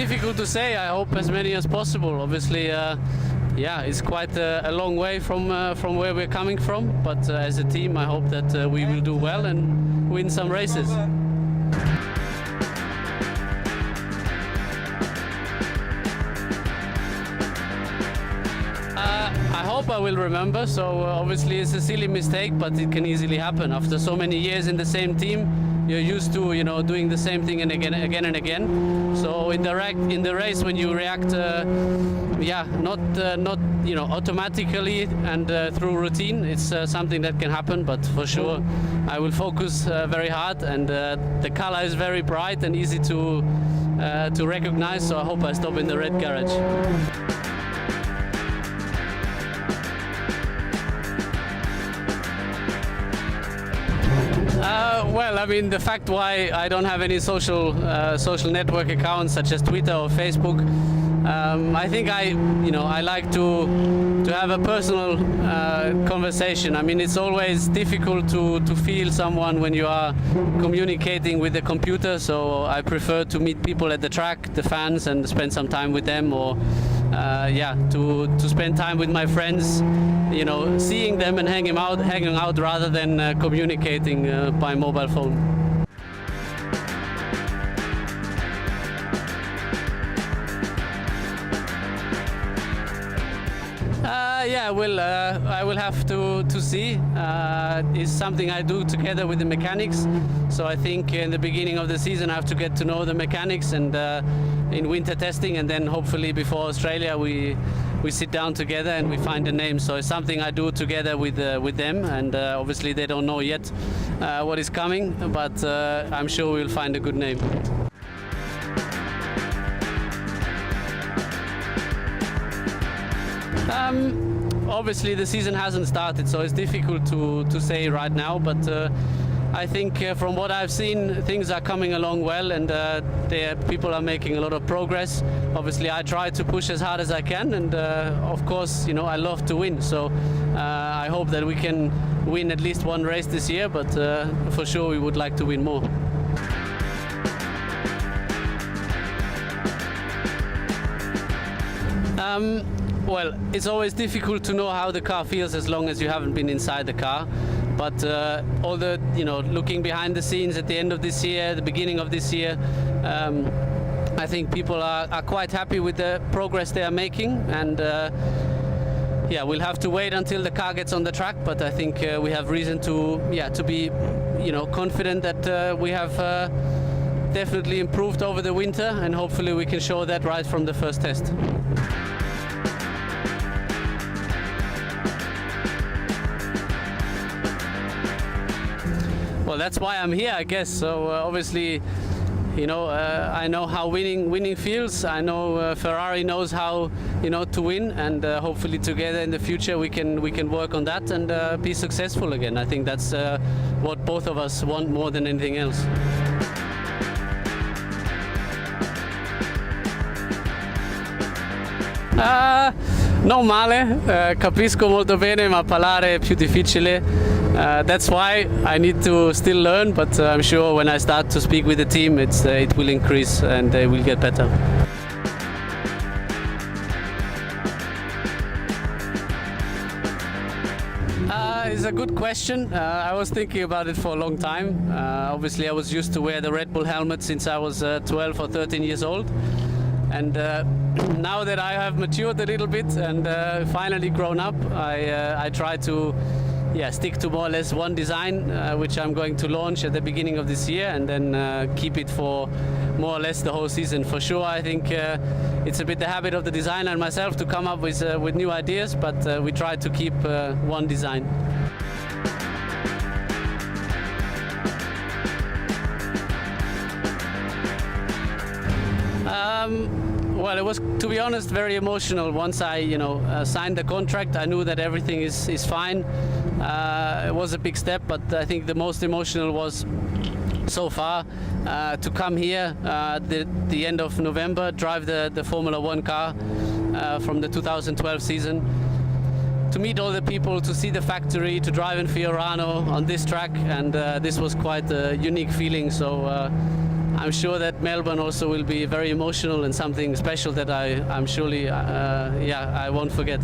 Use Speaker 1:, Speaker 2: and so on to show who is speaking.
Speaker 1: difficult to say. I hope as many as possible. Obviously, yeah, it's quite a long way from where we're coming from. But as a team, I hope that we will do well and win some races. I hope I will remember. So obviously it's a silly mistake, but it can easily happen. After so many years in the same team, you're used to, you know, doing the same thing and again and again. So in the race, when you react, yeah, not you know, automatically and through routine, it's something that can happen. But for sure, I will focus very hard, and the color is very bright and easy to recognize. So I hope I stop in the red garage. Well, I mean, the fact why I don't have any social network accounts such as Twitter or Facebook, I think I like to have a personal conversation. I mean, it's always difficult to feel someone when you are communicating with the computer. So I prefer to meet people at the track, the fans, and spend some time with them, or yeah, to spend time with my friends. You know, seeing them and hanging out rather than communicating by mobile phone. Yeah, I will have to see. It's something I do together with the mechanics. So I think in the beginning of the season I have to get to know the mechanics, and in winter testing, and then hopefully before Australia we sit down together and we find a name. So it's something I do together with them, and obviously they don't know yet what is coming, but I'm sure we'll find a good name. Obviously the season hasn't started, so it's difficult to say right now, but I think from what I've seen, things are coming along well, and people are making a lot of progress. Obviously I try to push as hard as I can, and of course, you know, I love to win, so I hope that we can win at least one race this year, but for sure we would like to win more. Well, it's always difficult to know how the car feels as long as you haven't been inside the car. But all the, you know, looking behind the scenes at the end of this year, the beginning of this year, I think people are quite happy with the progress they are making. And yeah, we'll have to wait until the car gets on the track. But I think we have reason to be, you know, confident that we have definitely improved over the winter, and hopefully we can show that right from the first test. Well, that's why I'm here, I guess. So obviously, you know, I know how winning feels. I know Ferrari knows how, you know, to win, and hopefully together in the future we can work on that and be successful again. I think that's what both of us want more than anything else. Non male, capisco molto bene, ma parlare è più difficile. That's why I need to still learn, but I'm sure when I start to speak with the team, it will increase and they will get better. It's a good question. I was thinking about it for a long time. Obviously, I was used to wear the Red Bull helmet since I was 12 or 13 years old. And now that I have matured a little bit and finally grown up, I try to stick to more or less one design, which I'm going to launch at the beginning of this year, and then keep it for more or less the whole season. For sure, I think it's a bit the habit of the designer and myself to come up with new ideas, but we try to keep one design. Well, it was, to be honest, very emotional. Once I, signed the contract, I knew that everything is fine. It was a big step, but I think the most emotional was so far to come here the end of November, drive the Formula 1 car from the 2012 season, to meet all the people, to see the factory, to drive in Fiorano on this track, and this was quite a unique feeling. So I'm sure that Melbourne also will be very emotional and something special that I'm surely, yeah, I won't forget.